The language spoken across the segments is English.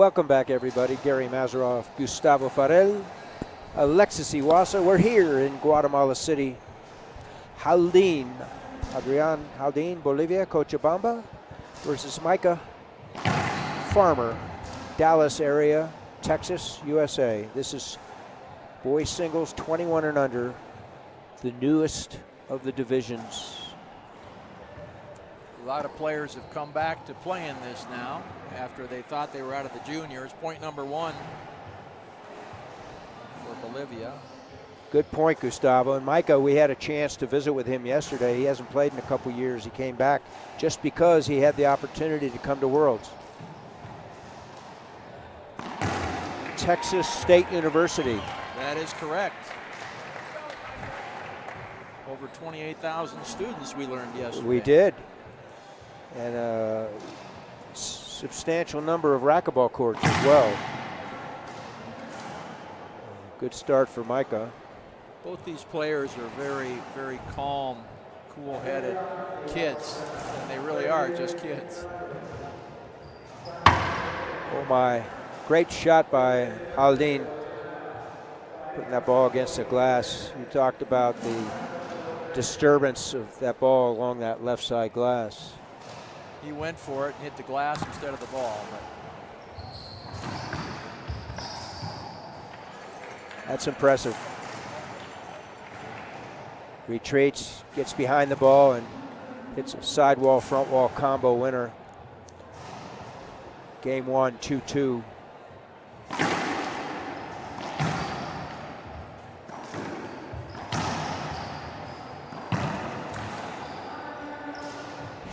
Welcome back, everybody. Gary Mazeroff, Gustavo Farel, Alexis Iwasa. We're here in Guatemala City. Jaldin, Adrian Jaldin, Bolivia, Cochabamba versus Micah Farmer, Dallas area, Texas, USA. This is boys singles 21 and under, the newest of the divisions. A lot of players have come back to play in this now after they thought they were out of the juniors. Point number one for Bolivia. Good point, Gustavo. And Micah, we had a chance to visit with him yesterday. He hasn't played in a couple years. He came back just because he had the opportunity to come to Worlds. Texas State University. That is correct. Over 28,000 students, we learned yesterday. We did. And a substantial number of racquetball courts as well. Good start for Micah. Both these players are very, very calm, cool-headed kids, and they really are just kids. Oh my, great shot by Jaldin, putting that ball against the glass. You talked about the disturbance of that ball along that left side glass. He went for it and hit the glass instead of the ball. But that's impressive. Retreats, gets behind the ball and hits a sidewall, front wall combo winner. Game one, 2-2.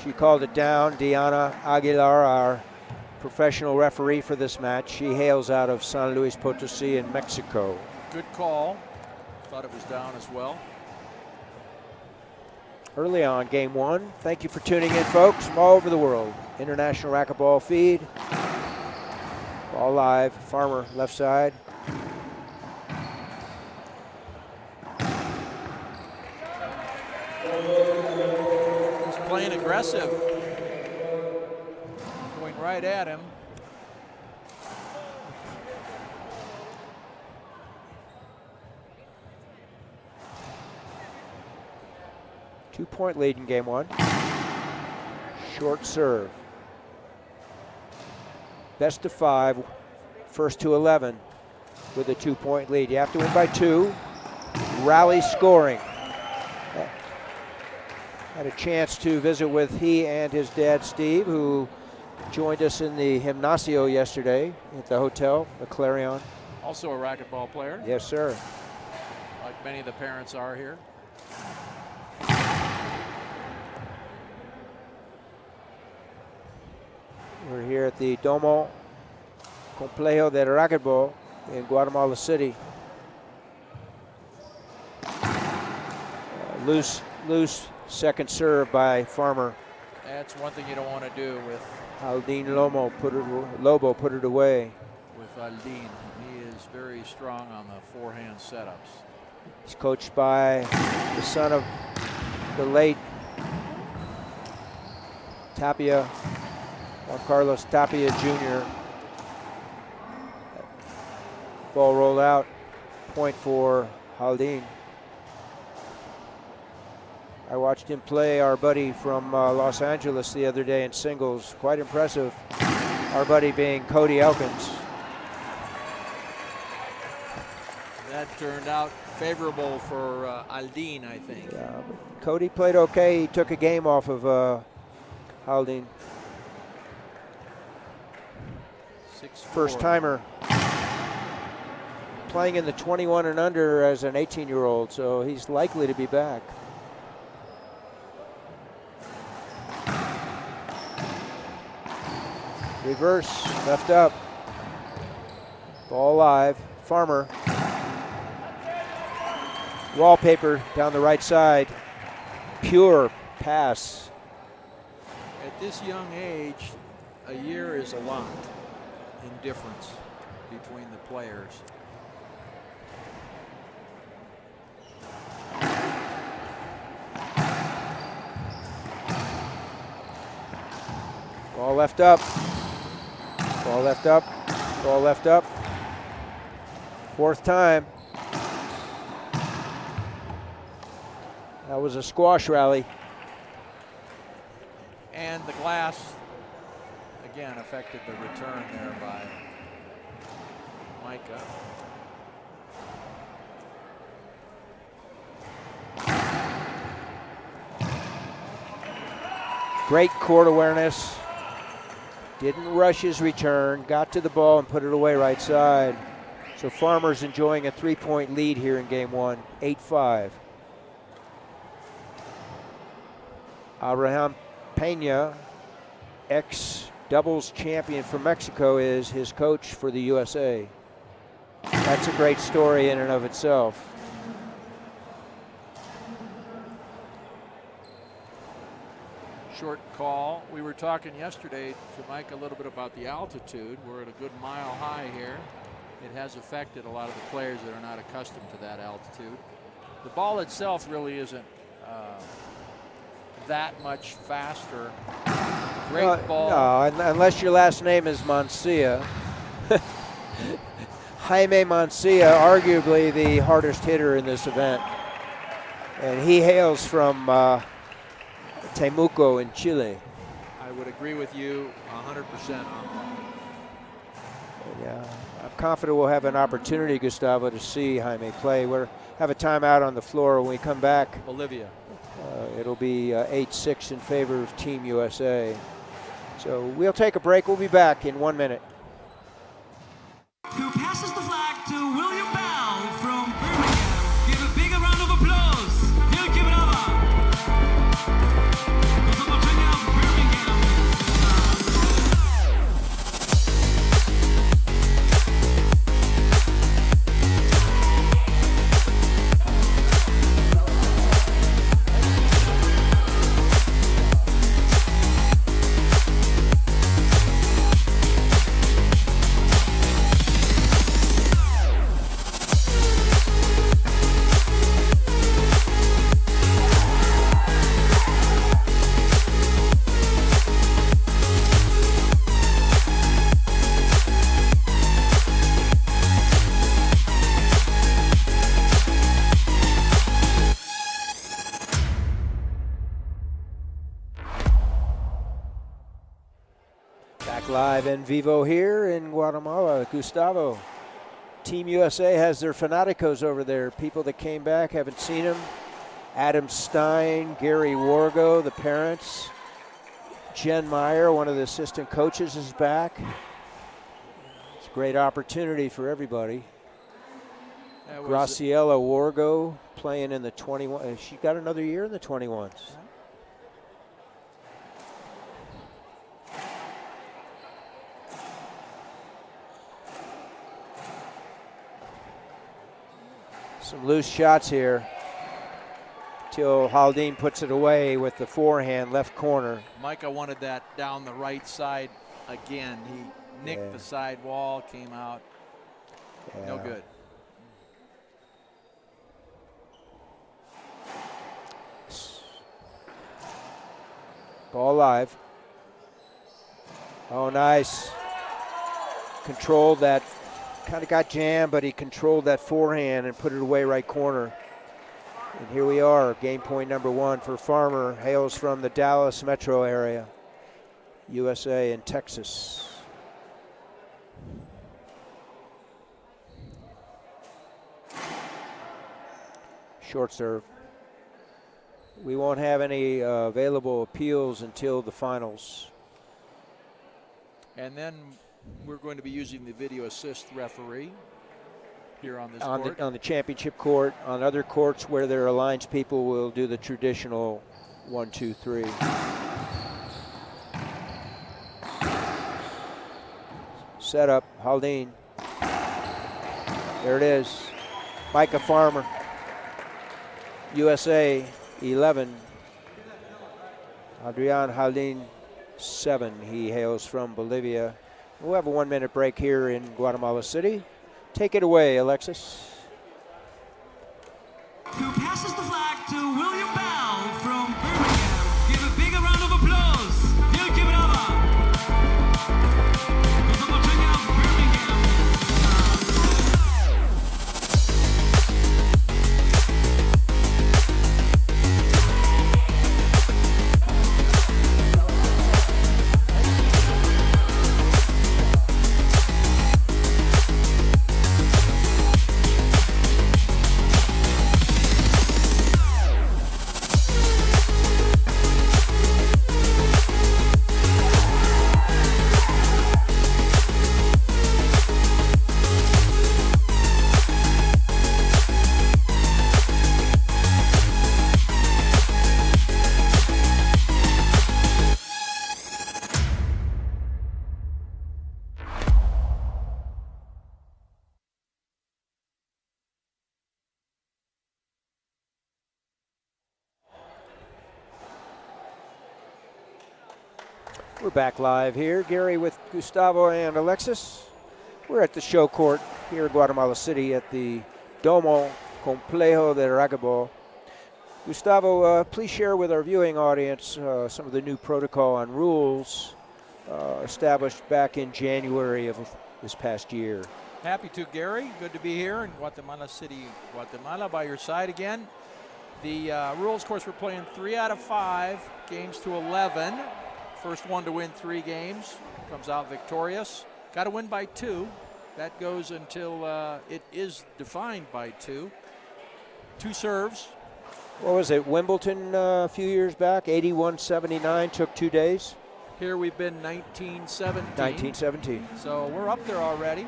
She called it down. Diana Aguilar, our professional referee for this match. She hails out of San Luis Potosí in Mexico. Good call. Thought it was down as well. Early on, game one. Thank you for tuning in, folks, from all over the world. International Racquetball feed. Ball live. Farmer, left side. Playing aggressive, going right at him. Two-point lead in game one. Short serve. Best of 5, first to 11 with a 2-point lead. You have to win by 2. Rally scoring. Had a chance to visit with he and his dad, Steve, who joined us in the gimnasio yesterday at the hotel, the Clarion. Also a racquetball player. Yes, sir. Like many of the parents are here. We're here at the Domo Complejo de Racquetball in Guatemala City. Loose second serve by Farmer. That's one thing you don't want to do with Jaldin Lobo put it away. With Jaldin, he is very strong on the forehand setups. He's coached by the son of the late Tapia, Juan Carlos Tapia Jr. Ball rolled out, point for Jaldin. I watched him play our buddy from Los Angeles the other day in singles. Quite impressive. Our buddy being Cody Elkins. That turned out favorable for Jaldin, I think. Yeah, but Cody played okay. He took a game off of Jaldin. First timer. Playing in the 21 and under as an 18-year-old, so he's likely to be back. Reverse, left up. Ball live. Farmer. Wallpaper down the right side. Pure pass. At this young age, a year is a lot in difference between the players. Ball left up. Ball left up. Ball left up. Fourth time. That was a squash rally. And the glass, again, affected the return there by Micah. Great court awareness. Didn't rush his return. Got to the ball and put it away right side. So Farmer's enjoying a 3-point lead here in game one, 8-5. Abraham Pena, ex-doubles champion from Mexico, is his coach for the USA. That's a great story in and of itself. Short call. We were talking yesterday to Mike a little bit about the altitude. We're at a good mile high here. It has affected a lot of the players that are not accustomed to that altitude. The ball itself really isn't that much faster. Great ball. No, unless your last name is Mancia. Jaime Mancia, arguably the hardest hitter in this event. And he hails from Temuco in Chile. I would agree with you 100% on that. Yeah, I'm confident we'll have an opportunity, Gustavo, to see Jaime play. We'll have a timeout on the floor when we come back. Bolivia. It'll be 8-6 in favor of Team USA. So we'll take a break. We'll be back in 1 minute. Who passes the flag to William Bell from Birmingham. Give a big round of applause. He'll give it over. Live en vivo here in Guatemala. Gustavo, Team USA has their fanaticos over there. People that came back, haven't seen them. Adam Stein, Gary Wargo, the parents. Jen Meyer, one of the assistant coaches, is back. It's a great opportunity for everybody. Graciela Wargo playing in the 21. She got another year in the 21s. Some loose shots here till Jaldin puts it away with the forehand left corner. Micah wanted that down the right side again. He nicked the side wall, came out. No good. Ball live. Oh, nice. Controlled that. Kind of got jammed, but he controlled that forehand and put it away right corner. And here we are, game point number one for Farmer. Hails from the Dallas metro area, USA and Texas. Short serve. We won't have any available appeals until the finals. And then we're going to be using the video assist referee here on this court. On the championship court. On other courts where there are lines, people will do the traditional 1, 2, 3. Set up, Jaldin. There it is. Micah Farmer. USA 11. Adrian Jaldin 7. He hails from Bolivia. We'll have a 1 minute break here in Guatemala City. Take it away, Alexis. Who passes the flag to William Bell from Birmingham. Give a big round of applause. He'll give it over. Birmingham. We're back live here. Gary with Gustavo and Alexis. We're at the show court here in Guatemala City at the Domo Complejo de Racquetball. Gustavo, please share with our viewing audience some of the new protocol and rules established back in January of this past year. Happy to, Gary. Good to be here in Guatemala City, Guatemala, by your side again. The rules, of course, we're playing 3 out of 5 games to 11. First one to win 3 games comes out victorious. Got to win by 2. That goes until it is defined by 2. 2 serves. What was it, Wimbledon a few years back? 81-79, took 2 days. Here we've been 1917. 1917. So we're up there already.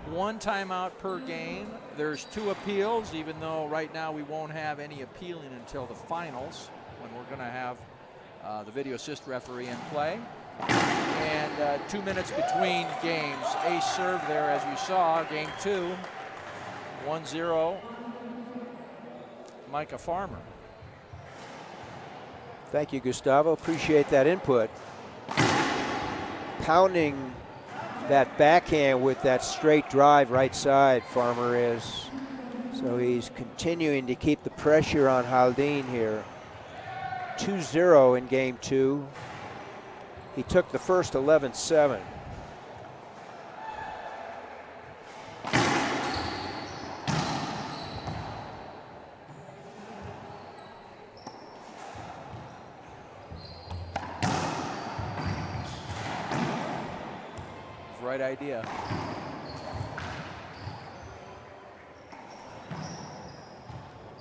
1 timeout per game. There's 2 appeals, even though right now we won't have any appealing until the finals, when we're going to have the video assist referee in play. And 2 minutes between games. Ace serve there, as you saw. Game 2, 1-0, Micah Farmer. Thank you, Gustavo. Appreciate that input. Pounding that backhand with that straight drive right side, Farmer is. So he's continuing to keep the pressure on Jaldin here. 2-0 in game 2. He took the first 11-7. Right idea.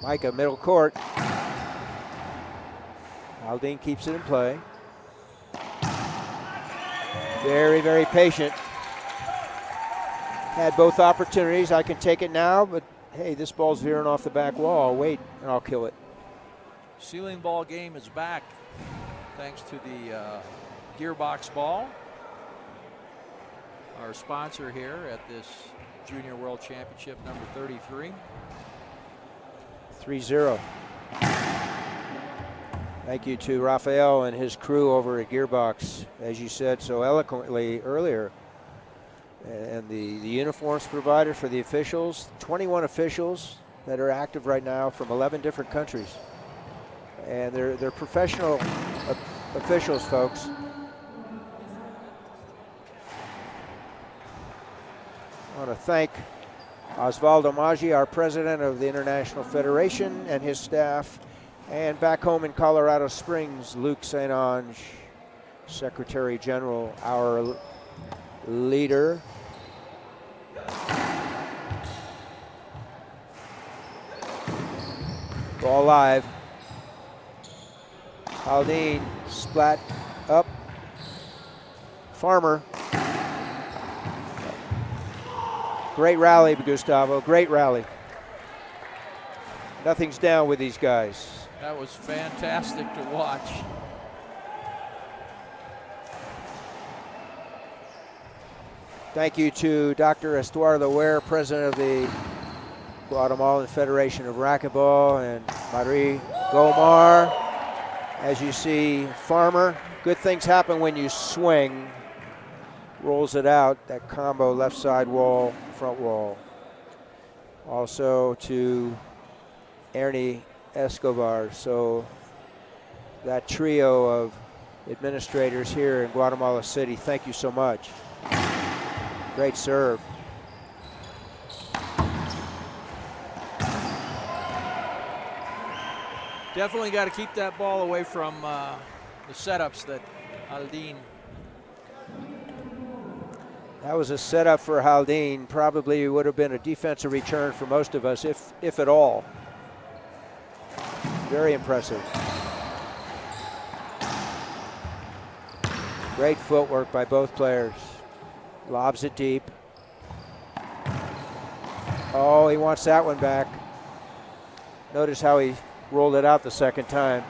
Micah, middle court. Jaldin keeps it in play. Very, very patient. Had both opportunities. I can take it now, but hey, this ball's veering off the back wall. I'll wait and I'll kill it. Ceiling ball game is back thanks to the gearbox ball. Our sponsor here at this Junior World Championship number 33. 3-0. Thank you to Rafael and his crew over at Gearbox, as you said so eloquently earlier. And the uniforms provided for the officials, 21 officials that are active right now from 11 different countries. And they're professional officials, folks. I want to thank Osvaldo Maggi, our president of the International Federation, and his staff. And back home in Colorado Springs, Luc St. Ange, Secretary General, our leader. Ball live. Jaldin, splat up. Farmer. Great rally, Gustavo, great rally. Nothing's down with these guys. That was fantastic to watch. Thank you to Dr. Estuardo Ware, president of the Guatemalan Federation of Racquetball, and Marie Gomar. As you see, Farmer, good things happen when you swing. Rolls it out, that combo left side wall, front wall. Also to Ernie Escobar. So that trio of administrators here in Guatemala City, thank you so much. Great serve. Definitely got to keep that ball away from the setups that Jaldin. That was a setup for Jaldin. Probably would have been a defensive return for most of us, if at all. Very impressive. Great footwork by both players. Lobs it deep. Oh, he wants that one back. Notice how he rolled it out the second time.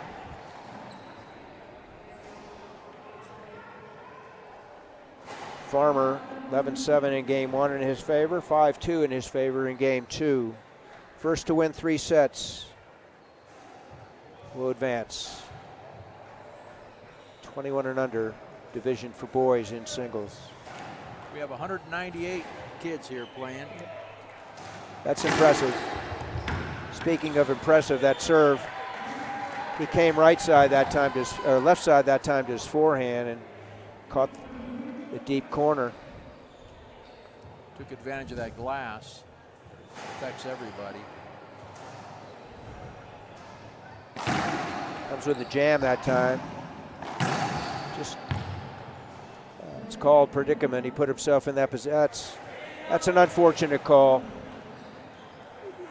Farmer, 11-7 in game 1 in his favor, 5-2 in his favor in game 2. First to win 3 sets will advance. 21 and under division for boys in singles. We have 198 kids here playing. That's impressive. Speaking of impressive, that serve, he came right side that time to his, left side that time to his forehand and caught the deep corner. Took advantage of that glass. Affects everybody. Comes with a jam that time. Just, it's called predicament. He put himself in that position. That's an unfortunate call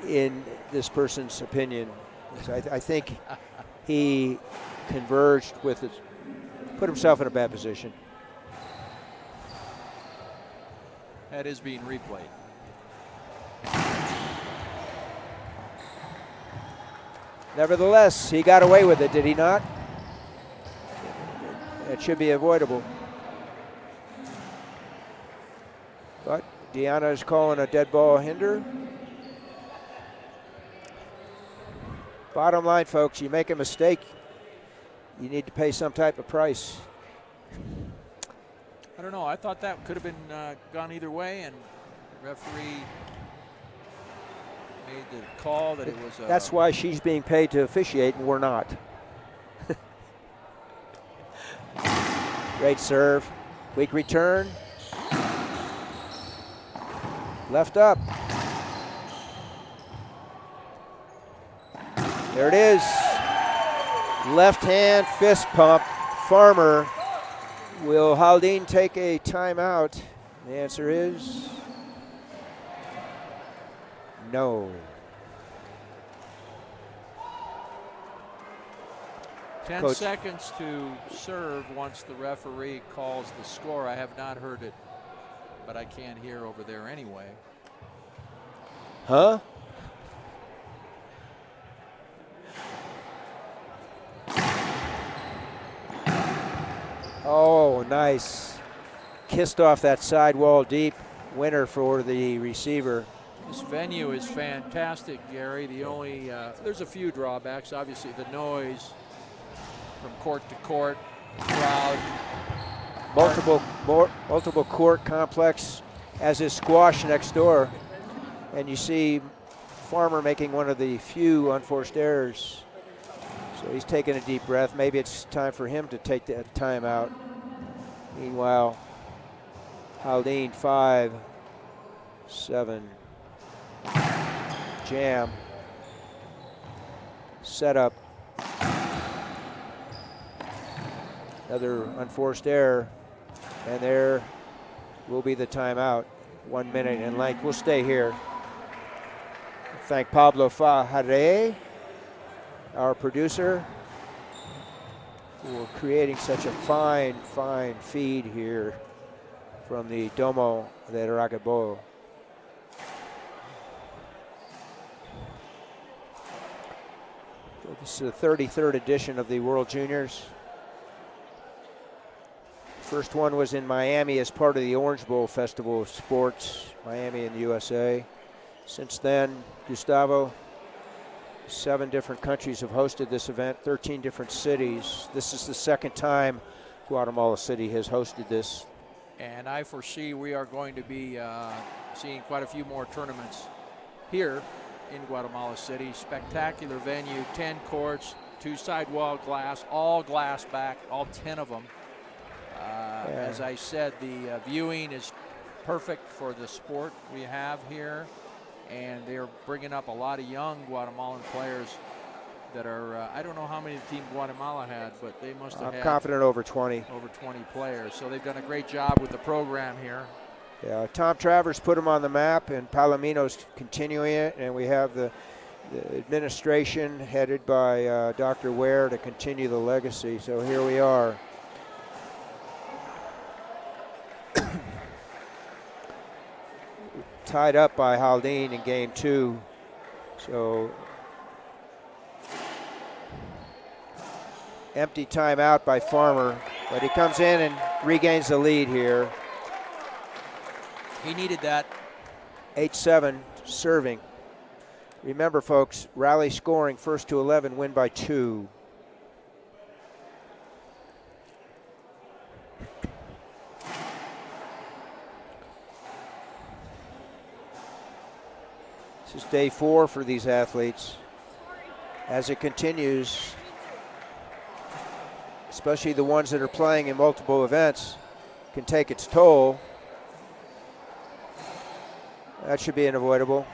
in this person's opinion. I think he converged with it, put himself in a bad position. That is being replayed. Nevertheless, he got away with it, did he not? It should be avoidable. But Deanna is calling a dead ball hinder. Bottom line, folks, you make a mistake, you need to pay some type of price. I don't know. I thought that could have been gone either way, and referee made the call that it was. That's why she's being paid to officiate, and we're not. Great serve, weak return, left up. There it is. Left hand fist pump. Farmer. Will Jaldin take a timeout? The answer is no. 10 Coach. seconds to serve once the referee calls the score. I have not heard it, but I can't hear over there anyway. Huh? Oh, nice. Kissed off that sidewall deep. Winner for the receiver. This venue is fantastic, Gary. The only, there's a few drawbacks. Obviously, the noise from court to court, crowd. Multiple court complex, as is squash next door. And you see Farmer making one of the few unforced errors. So he's taking a deep breath. Maybe it's time for him to take that timeout. Meanwhile, Jaldin 5-7. Jam. Setup. Another unforced error. And there will be the timeout. 1 minute in length. We'll stay here. Thank Pablo Fajardo, our producer, for creating such a fine feed here from the Domo de Racquetball. So this is the 33rd edition of the World Juniors. First one was in Miami as part of the Orange Bowl Festival of Sports, Miami in the USA. Since then, Gustavo, 7 different countries have hosted this event, 13 different cities. This is the second time Guatemala City has hosted this. And I foresee we are going to be seeing quite a few more tournaments here in Guatemala City. Spectacular venue, 10 courts, 2 sidewall glass, all glass back, all 10 of them. As I said, the viewing is perfect for the sport we have here. And they're bringing up a lot of young Guatemalan players that are, I don't know how many Team Guatemala had, but they must have had. I'm confident over 20. Over 20 players. So they've done a great job with the program here. Yeah, Tom Travers put them on the map, and Palomino's continuing it. And we have the administration headed by Dr. Ware to continue the legacy. So here we are. Tied up by Jaldin in game 2. So empty timeout by Farmer, but he comes in and regains the lead here. He needed that. 8-7 serving. Remember, folks, rally scoring 1st to 11, win by 2. day 4 for these athletes. As it continues, especially the ones that are playing in multiple events, can take its toll. That should be unavoidable.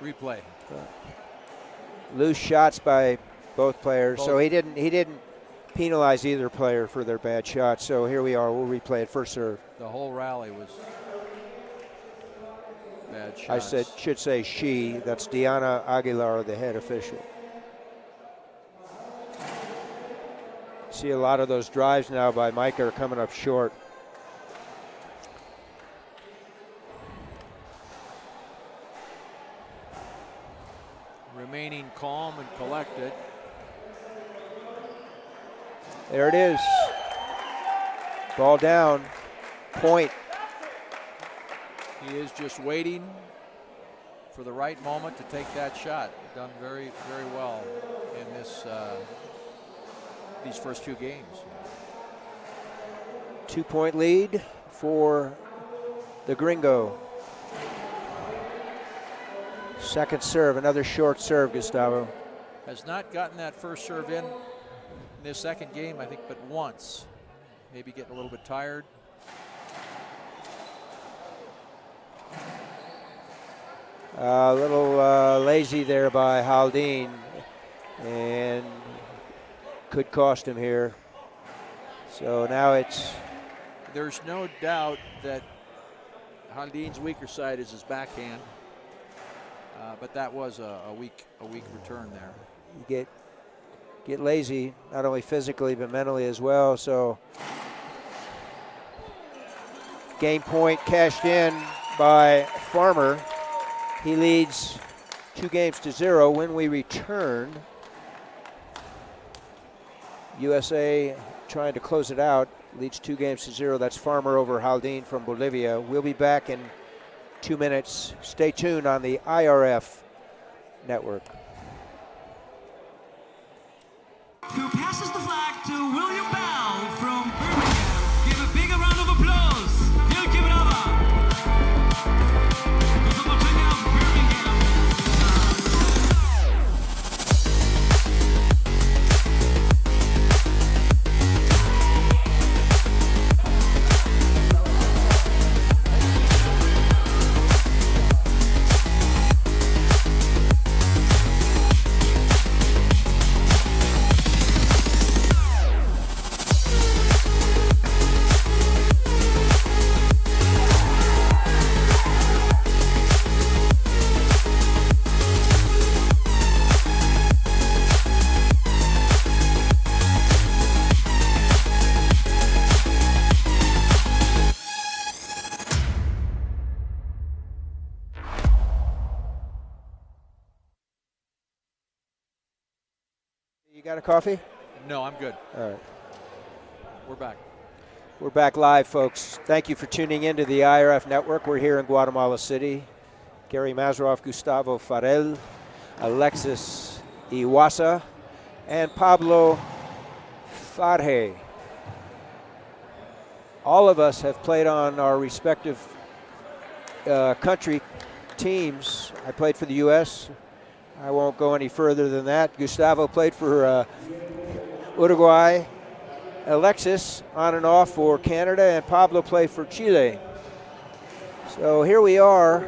Replay. Loose shots by both players. Both. So he didn't penalize either player for their bad shots. So here we are. We'll replay it. First serve. The whole rally was bad shots. I should say she. That's Diana Aguilar, the head official. See a lot of those drives now by Micah are coming up short. Remaining calm and collected. There it is. Ball down. Point. He is just waiting for the right moment to take that shot. Done very, very well in this these first 2 games. 2-point lead for the Gringo. Second serve, another short serve, Gustavo. Has not gotten that first serve in this second game, I think, but once. Maybe getting a little bit tired. A little lazy there by Jaldin, and could cost him here. So now it's... There's no doubt that Jaldin's weaker side is his backhand, but that was a weak return there. You get lazy, not only physically but mentally as well. So game point cashed in by Farmer. He leads 2-0. When we return, USA trying to close it out, leads 2-0. That's Farmer over Jaldin from Bolivia. We'll be back in 2 minutes. Stay tuned on the IRF network. Who passes the flag to William Bell from Birmingham. Give a big round of applause. He'll give it over. The football team of Birmingham. You got a coffee? No, I'm good. All right. We're back. We're back live, folks. Thank you for tuning in to the IRF network. We're here in Guatemala City. Gary Mazeroff, Gustavo Farel, Alexis Iwasa, and Pablo Farge. All of us have played on our respective country teams. I played for the U.S. I won't go any further than that. Gustavo played for Uruguay. Alexis on and off for Canada, and Pablo played for Chile. So here we are,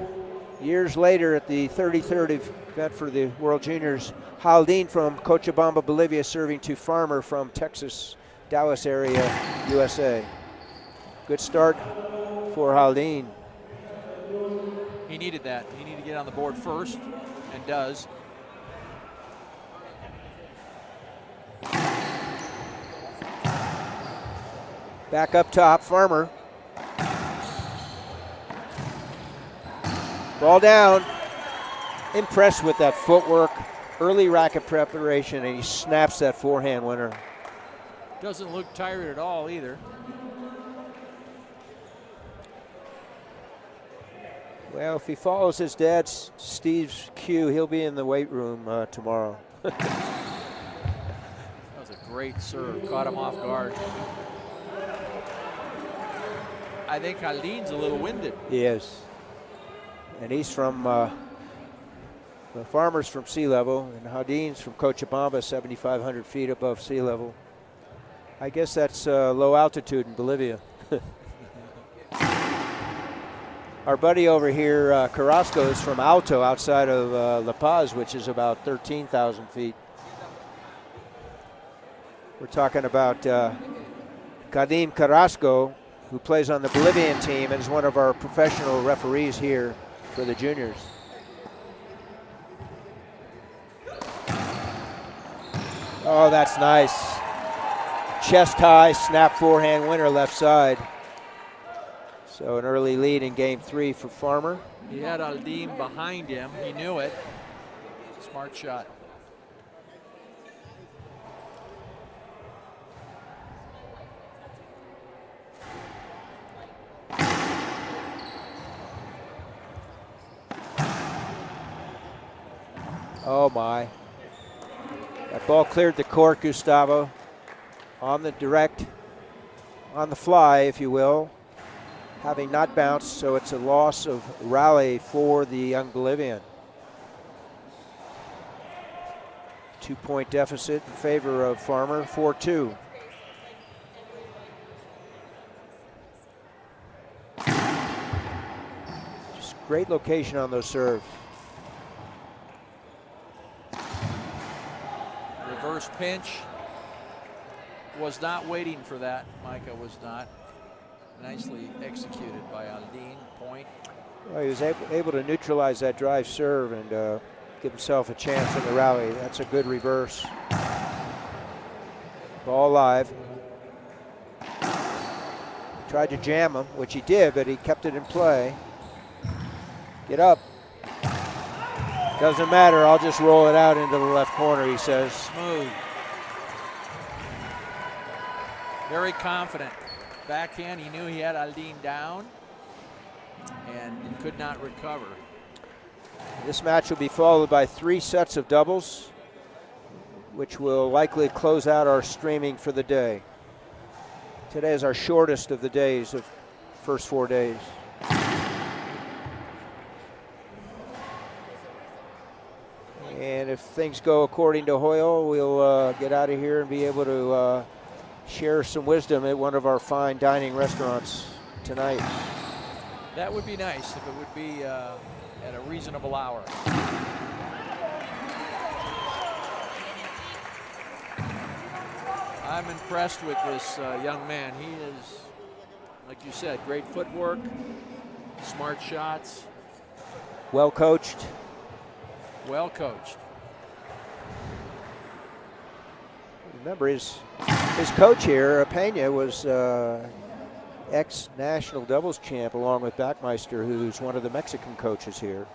years later at the 33rd event for the World Juniors. Jaldin from Cochabamba, Bolivia, serving to Farmer from Texas, Dallas area, USA. Good start for Jaldin. He needed that. He needed to get on the board first, and does. Back up top, Farmer. Ball down. Impressed with that footwork, early racket preparation, and he snaps that forehand winner. Doesn't look tired at all either. Well, if he follows his dad, Steve's cue, he'll be in the weight room tomorrow. That was a great serve. Caught him off guard. I think Jaldin's a little winded. He is. And he's from The Farmer's from sea level, and Jaldin's from Cochabamba, 7,500 feet above sea level. I guess that's low altitude in Bolivia. Our buddy over here, Carrasco, is from Alto, outside of La Paz, which is about 13,000 feet. We're talking about Kadim Carrasco, who plays on the Bolivian team and is one of our professional referees here for the juniors. Oh, that's nice. Chest high, snap forehand winner left side. So an early lead in game 3 for Farmer. He had Jaldin behind him. He knew it. Smart shot. Oh my. That ball cleared the court, Gustavo. On the direct, on the fly, if you will. Having not bounced, so it's a loss of rally for the young Bolivian. 2-point deficit in favor of Farmer, 4-2. Just great location on those serves. Reverse pinch. Was not waiting for that. Micah was not. Nicely executed by Jaldin. Point. Well, he was able to neutralize that drive serve and give himself a chance in the rally. That's a good reverse. Ball live. Tried to jam him, which he did, but he kept it in play. Get up. Doesn't matter, I'll just roll it out into the left corner, he says. Smooth. Very confident. Backhand, he knew he had Jaldin down and could not recover. This match will be followed by 3 sets of doubles, which will likely close out our streaming for the day. Today is our shortest of the days, of first 4 days. And if things go according to Hoyle, we'll get out of here and be able to share some wisdom at one of our fine dining restaurants tonight. That would be nice if it would be at a reasonable hour. I'm impressed with this young man. He is, like you said, great footwork, smart shots. Well coached. Well coached. Remember, his coach here, Pena, was ex-national doubles champ along with Backmeister, who's one of the Mexican coaches here.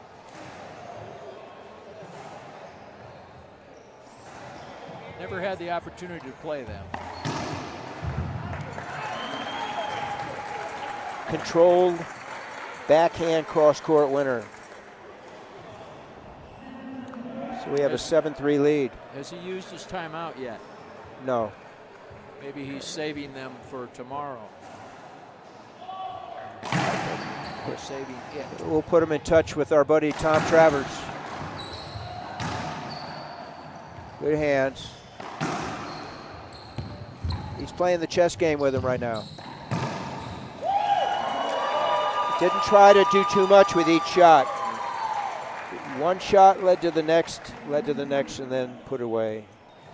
Never had the opportunity to play them. Controlled backhand cross-court winner. So we have a 7-3 lead. Has he used his timeout yet? No. Maybe he's saving them for tomorrow. Or saving it. We'll put him in touch with our buddy Tom Travers. Good hands. He's playing the chess game with him right now. Didn't try to do too much with each shot. One shot led to the next, and then put away.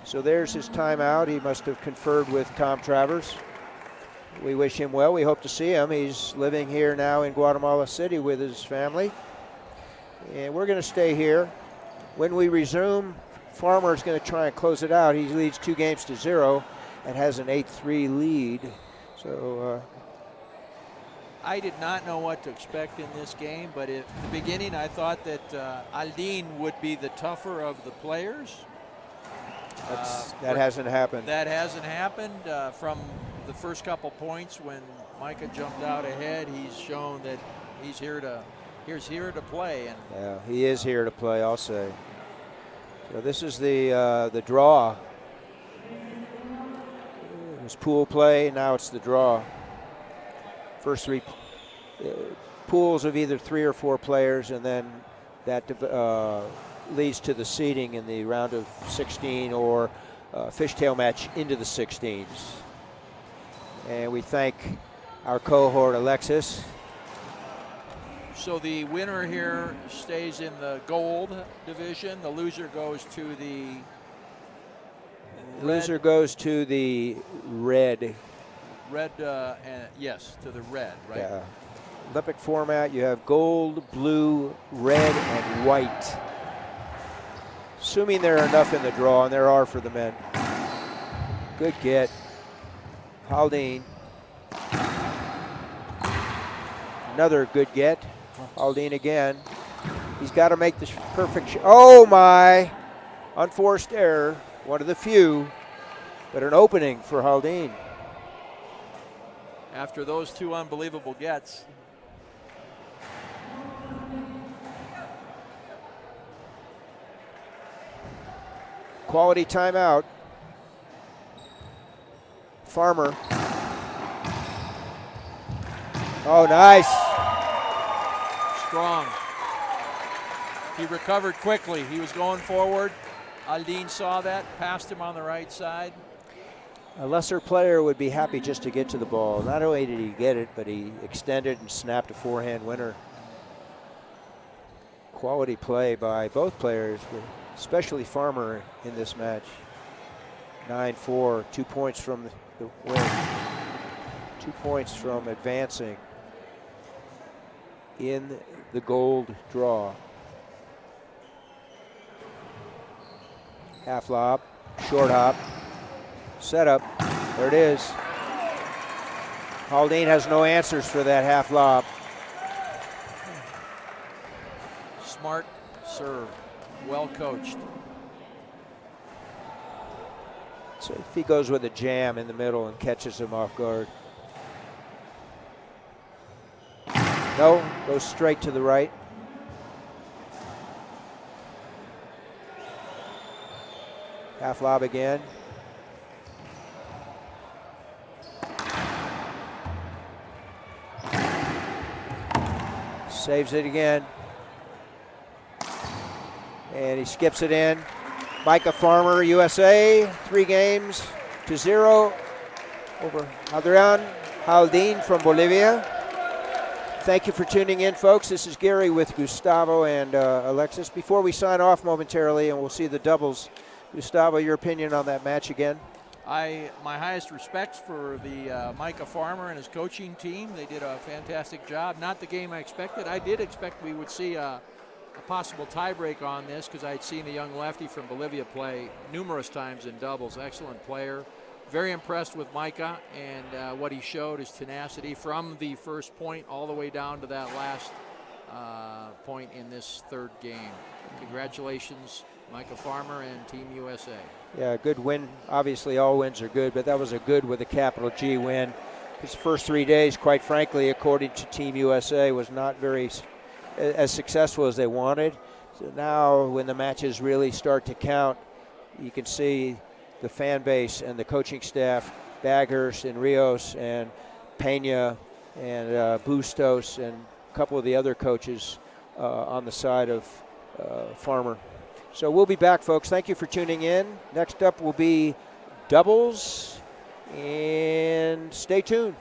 So there's his timeout. He must have conferred with Tom Travers. We wish him well. We hope to see him. He's living here now in Guatemala City with his family. And we're going to stay here. When we resume, Farmer is going to try and close it out. He leads 2-0 and has an 8-3 lead. So I did not know what to expect in this game, but at the beginning I thought that Jaldin would be the tougher of the players. That hasn't happened. That hasn't happened. From the first couple points when Micah jumped out ahead, he's shown that he's here to play. And yeah, he is here to play, I'll say. So this is the draw. It was pool play, now it's the draw. First 3 pools of either 3 or 4 players, and then that leads to the seeding in the round of 16 or fishtail match into the 16s. And we thank our cohort Alexis. So the winner here stays in the gold division. The loser goes to the Loser goes to the red. And yes, to the red, right? Yeah. Olympic format, you have gold, blue, red, and white. Assuming there are enough in the draw, and there are for the men. Good get. Jaldin. Another good get. Jaldin again. He's got to make the perfect oh my! Unforced error. One of the few, but an opening for Jaldin. After those two unbelievable gets. Quality timeout. Farmer. Oh, nice. Strong. He recovered quickly. He was going forward. Jaldin saw that, passed him on the right side. A lesser player would be happy just to get to the ball. Not only did he get it, but he extended and snapped a forehand winner. Quality play by both players, especially Farmer in this match. 9-4, 2 points from the win. 2 points from advancing in the gold draw. Half lob, short hop, setup. There it is. Jaldin has no answers for that half lob. Smart serve, well coached. So if he goes with a jam in the middle and catches him off guard. No, goes straight to the right. Half lob again. Saves it again. And he skips it in. Micah Farmer, USA, 3-0 over Adrian Jaldin from Bolivia. Thank you for tuning in, folks. This is Gary with Gustavo and Alexis. Before we sign off momentarily, and we'll see the doubles, Gustavo, your opinion on that match again? My highest respects for the Micah Farmer and his coaching team. They did a fantastic job. Not the game I expected. I did expect we would see a possible tiebreak on this because I'd seen the young lefty from Bolivia play numerous times in doubles. Excellent player. Very impressed with Micah and what he showed, his tenacity from the first point all the way down to that last point in this third game. Congratulations, Micah Farmer and Team USA. Yeah, good win. Obviously, all wins are good, but that was a good with a capital G win. His first 3 days, quite frankly, according to Team USA, was not very as successful as they wanted. So now when the matches really start to count, you can see the fan base and the coaching staff, Baghurst and Rios and Pena and Bustos and a couple of the other coaches on the side of Farmer. So we'll be back, folks. Thank you for tuning in. Next up will be doubles, and stay tuned.